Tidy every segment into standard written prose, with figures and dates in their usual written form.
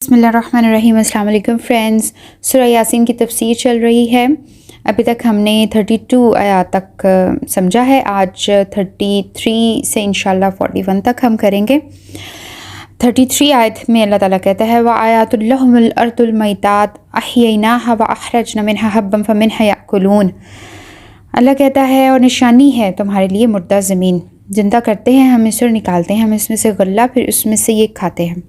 बिस्मिल्लाहिर्रहमानिर्रहीम। अस्सलाम वालेकुम फ्रेंड्स। सूरह यासीन की तफसीर चल रही है। अभी तक हमने 32 आयत तक समझा है। आज 33 से इंशाल्लाह 41 तक हम करेंगे। 33 आयत में अल्लाह ताला कहता है व आयातुल्लहुमुल अर्दुल मैतात अहयैनाहा व अखरजना मिनहा हब्बन फमिनहा याकुलून। अल्लाह कहता है और निशानी है तुम्हारे लिए मुर्दा ज़मीन, जिंदा करते हैं हम इसे और निकालते हैं हम इसमें से गल्ला, फिर उसमें से ये खाते हैं।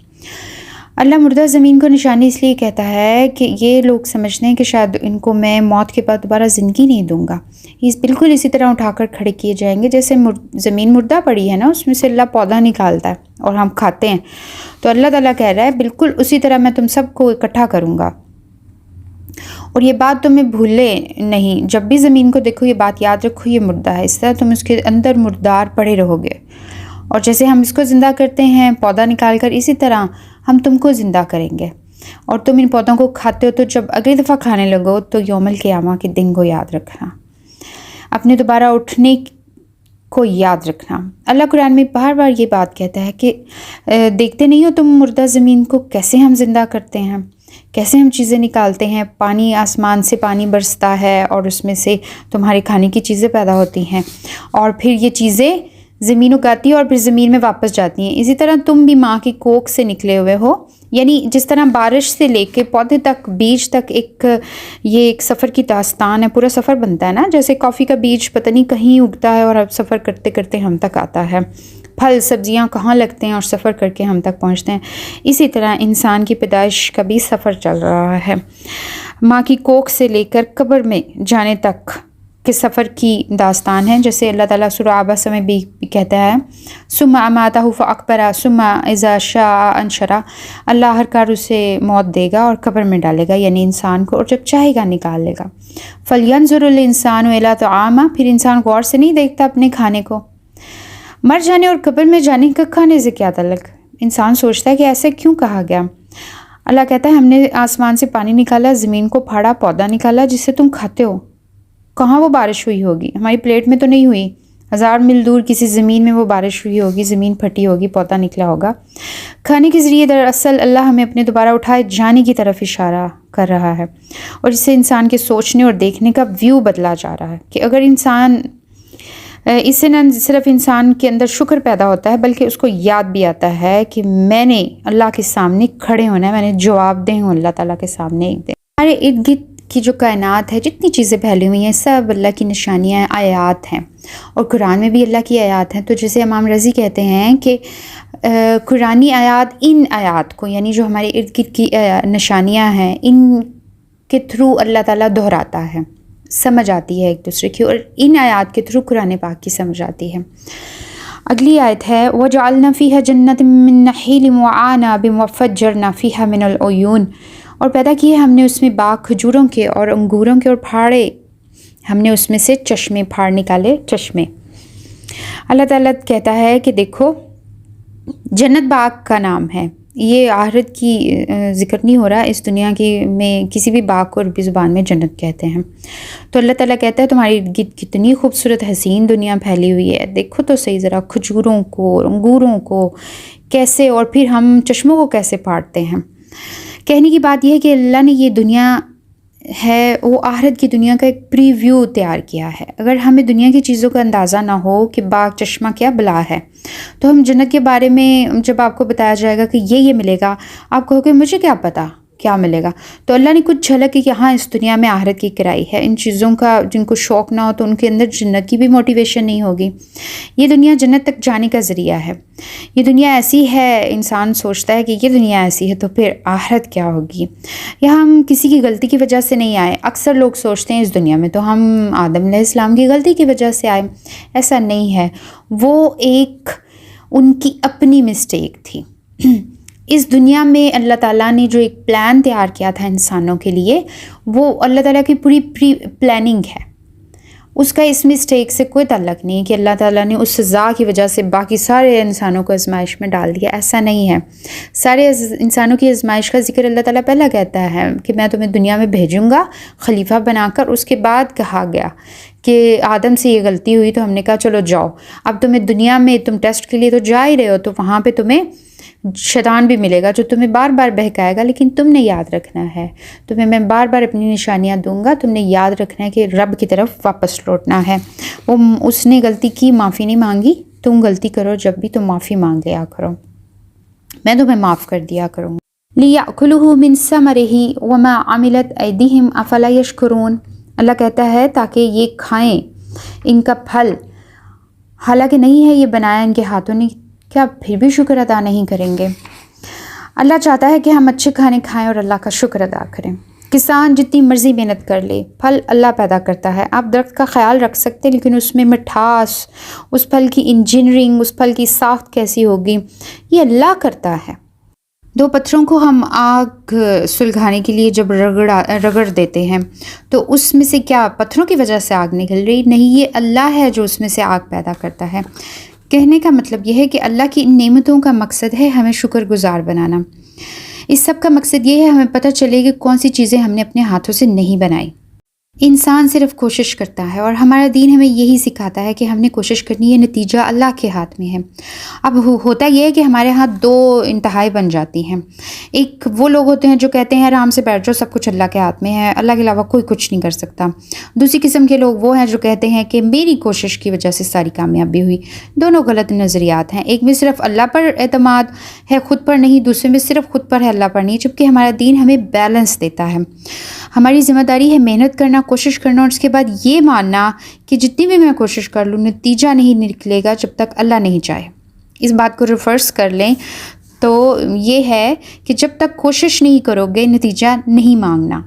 अल्लाह मुर्दा ज़मीन को निशानी इसलिए कहता है कि ये लोग समझते हैं कि शायद इनको मैं मौत के बाद दोबारा ज़िंदगी नहीं दूंगा। ये बिल्कुल इसी तरह उठाकर खड़े किए जाएंगे जैसे ज़मीन मुर्दा पड़ी है ना, उसमें से अल्लाह पौधा निकालता है और हम खाते हैं। तो अल्लाह ताला कह रहा है बिल्कुल उसी तरह मैं तुम सबको इकट्ठा करूँगा। और ये बात तुम्हें भूले नहीं, जब भी ज़मीन को देखो ये बात याद रखो, ये मुर्दा है, इस तरह तुम उसके अंदर मुर्दार पड़े रहोगे। और जैसे हम इसको ज़िंदा करते हैं पौधा निकाल कर, इसी तरह हम तुमको ज़िंदा करेंगे और तुम इन पौधों को खाते हो। तो जब अगली दफ़ा खाने लगो तो यौमल क़ियामा के दिन को याद रखना, अपने दोबारा उठने को याद रखना। अल्लाह कुरान में बार बार ये बात कहता है कि देखते नहीं हो तुम मुर्दा ज़मीन को कैसे हम ज़िंदा करते हैं, कैसे हम चीज़ें निकालते हैं। पानी, आसमान से पानी बरसता है और उसमें से तुम्हारे खाने की चीज़ें पैदा होती हैं और फिर ये चीज़ें ज़मीन उगाती है और फिर ज़मीन में वापस जाती हैं। इसी तरह तुम भी माँ की कोख से निकले हुए हो, यानी जिस तरह बारिश से लेके पौधे तक, बीज तक ये एक सफ़र की दास्तान है, पूरा सफ़र बनता है ना। जैसे कॉफ़ी का बीज पता नहीं कहीं उगता है और अब सफ़र करते करते हम तक आता है, फल सब्जियां कहाँ लगते हैं और सफ़र करके हम तक पहुँचते हैं। इसी तरह इंसान की पैदाइश का भी सफ़र चल रहा है, माँ की कोख से लेकर कब्र में जाने तक के सफ़र की दास्तान है। जैसे अल्लाह ताला सूरह आबसा में भी कहता है सुम्मा अमातहु फ़अक़बरा सुम्मा इज़ा शाअ अंशरा, अल्लाह हर कार उसे मौत देगा और कब्र में डालेगा, यानी इंसान को, और जब चाहेगा निकाल लेगा। फ़लयंज़ुरुल इंसानु इला तआमा, फिर इंसान गौर से नहीं देखता अपने खाने को। मर जाने और कब्र में जाने का खाने से क्या तल्लुक़? इंसान सोचता है कि ऐसे क्यों कहा गया। अल्लाह कहता है हमने आसमान से पानी निकाला, ज़मीन को फाड़ा, पौधा निकाला जिससे तुम खाते हो। कहाँ वो बारिश हुई होगी? हमारी प्लेट में तो नहीं हुई, 1000 मील दूर किसी ज़मीन में वो बारिश हुई होगी, ज़मीन फटी होगी, पौधा निकला होगा। खाने के ज़रिए दरअसल अल्लाह हमें अपने दोबारा उठाए जाने की तरफ इशारा कर रहा है और इससे इंसान के सोचने और देखने का व्यू बदला जा रहा है कि अगर इंसान, इससे न सिर्फ इंसान के अंदर शुक्र पैदा होता है बल्कि उसको याद भी आता है कि मैंने अल्लाह के सामने खड़े होना है, मैंने जवाबदेह हूँ अल्लाह ताला के सामने एक दिन। हमारे इर्द गिर्द की जो कायनात है, जितनी चीज़ें फैली हुई हैं, सब अल्लाह की निशानियाँ, आयात हैं और कुरान में भी अल्लाह की आयात हैं। तो जैसे इमाम रज़ी कहते हैं कि कुरानी आयात इन आयात को, यानी जो हमारे इर्द गिर्द की निशानियाँ हैं, इनके थ्रू अल्लाह ताला दोहराता है, समझ आती है एक दूसरे की, और इन आयात के थ्रू कुरान पाक की समझ आती है। अगली आयत है वजअलना फ़ीहा जन्नतिन मिन नख़ीलिन व अनाबिन वफ़ज्जरना फ़ीहा मिनल उयून, और पैदा किए हमने उसमें बाग खजूरों के और अंगूरों के, और फाड़े हमने उसमें से चश्मे, फाड़ निकाले चश्मे। अल्लाह ताला कहता है कि देखो जन्नत बाग का नाम है, ये आखिरत की ज़िक्र नहीं हो रहा, इस दुनिया की में किसी भी बाग को अरबी ज़ुबान में जन्नत कहते हैं। तो अल्लाह ताला कहता है तुम्हारी इर्द गिर्द कितनी खूबसूरत हसीन दुनिया फैली हुई है, देखो तो सही ज़रा खजूरों को, अंगूरों को कैसे, और फिर हम चश्मों को कैसे फाड़ते हैं। कहने की बात यह है कि अल्लाह ने ये दुनिया है वो आखिरत की दुनिया का एक प्रीव्यू तैयार किया है। अगर हमें दुनिया की चीज़ों का अंदाज़ा ना हो कि बाग चश्मा क्या बला है, तो हम जन्नत के बारे में जब आपको बताया जाएगा कि ये मिलेगा, आप कहोगे मुझे क्या पता क्या मिलेगा। तो अल्लाह ने कुछ झलक की कि हाँ इस दुनिया में आखिरत की कराई है। इन चीज़ों का जिनको शौक़ ना हो तो उनके अंदर जन्नत की भी मोटिवेशन नहीं होगी। ये दुनिया जन्नत तक जाने का ज़रिया है। ये दुनिया ऐसी है, इंसान सोचता है कि ये दुनिया ऐसी है तो फिर आखिरत क्या होगी। यहाँ हम किसी की गलती की वजह से नहीं आए। अक्सर लोग सोचते हैं इस दुनिया में तो हम आदम अलैहिस्सलाम की गलती की वजह से आए, ऐसा नहीं है। वो एक उनकी अपनी मिस्टेक थी। इस दुनिया में अल्लाह ताला ने जो एक प्लान तैयार किया था इंसानों के लिए, वो अल्लाह ताला की पूरी प्री प्लानिंग है, उसका इस मिस्टेक से कोई ताल्लुक़ नहीं कि अल्लाह ताला ने उस सज़ा की वजह से बाकी सारे इंसानों को आज़माइश में डाल दिया, ऐसा नहीं है। सारे इंसानों की आज़माइश का जिक्र अल्लाह ताला पहला कहता है कि मैं तुम्हें दुनिया में भेजूँगा खलीफा बनाकर। उसके बाद कहा गया कि आदम से ये गलती हुई तो हमने कहा चलो जाओ, अब तुम्हें दुनिया में तुम टेस्ट के लिए तो जा ही रहे हो, तो वहाँ पर तुम्हें شیطان بھی ملے گا جو تمہیں بار بار بہکائے گا، لیکن تم نے یاد رکھنا ہے، تمہیں میں بار بار اپنی نشانیاں دوں گا، تم نے یاد رکھنا ہے کہ رب کی طرف واپس لوٹنا ہے۔ اس نے غلطی کی، معافی نہیں مانگی، تم غلطی کرو جب بھی تم معافی مانگ لیا کرو، میں تمہیں معاف کر دیا کروں گا۔ لِيَأْكُلُهُ مِن ثَمَرِهِ وَمَا عَمِلَتْ أَيْدِيهِمْ أَفَلَا يَشْكُرُونَ۔ اللہ کہتا ہے تاکہ یہ کھائیں ان کا پھل، حالانکہ نہیں ہے یہ بنایا ان کے ہاتھوں نے، کیا پھر بھی شکر ادا نہیں کریں گے؟ اللہ چاہتا ہے کہ ہم اچھے کھانے کھائیں اور اللہ کا شکر ادا کریں۔ کسان جتنی مرضی محنت کر لے، پھل اللہ پیدا کرتا ہے۔ آپ درخت کا خیال رکھ سکتے لیکن اس میں مٹھاس، اس پھل کی انجینئرنگ، اس پھل کی ساخت کیسی ہوگی، یہ اللہ کرتا ہے۔ دو پتھروں کو ہم آگ سلگھانے کے لیے جب رگڑ دیتے ہیں تو اس میں سے کیا پتھروں کی وجہ سے آگ نکل رہی؟ نہیں، یہ اللہ ہے جو اس میں سے آگ پیدا کرتا ہے۔ کہنے کا مطلب یہ ہے کہ اللہ کی ان نعمتوں کا مقصد ہے ہمیں شکر گزار بنانا۔ اس سب کا مقصد یہ ہے ہمیں پتہ چلے کہ کون سی چیزیں ہم نے اپنے ہاتھوں سے نہیں بنائی۔ انسان صرف کوشش کرتا ہے اور ہمارا دین ہمیں یہی سکھاتا ہے کہ ہم نے کوشش کرنی ہے، نتیجہ اللہ کے ہاتھ میں ہے۔ اب ہوتا یہ ہے کہ ہمارے ہاتھ دو انتہائی بن جاتی ہیں۔ ایک وہ لوگ ہوتے ہیں جو کہتے ہیں آرام سے بیٹھ جاؤ، سب کچھ اللہ کے ہاتھ میں ہے، اللہ کے علاوہ کوئی کچھ نہیں کر سکتا۔ دوسری قسم کے لوگ وہ ہیں جو کہتے ہیں کہ میری کوشش کی وجہ سے ساری کامیابی ہوئی۔ دونوں غلط نظریات ہیں۔ ایک میں صرف اللہ پر اعتماد ہے، خود پر نہیں، دوسرے میں صرف خود پر ہے، اللہ پر نہیں، جبکہ ہمارا دین ہمیں بیلنس دیتا ہے۔ ہماری ذمہ داری ہے محنت کرنا، کوشش کرنا، اور اس کے بعد یہ ماننا کہ جتنی بھی میں کوشش کر لوں نتیجہ نہیں نکلے گا جب تک اللہ نہیں چاہے۔ اس بات کو ریورس کر لیں تو یہ ہے کہ جب تک کوشش نہیں کرو گے نتیجہ نہیں مانگنا۔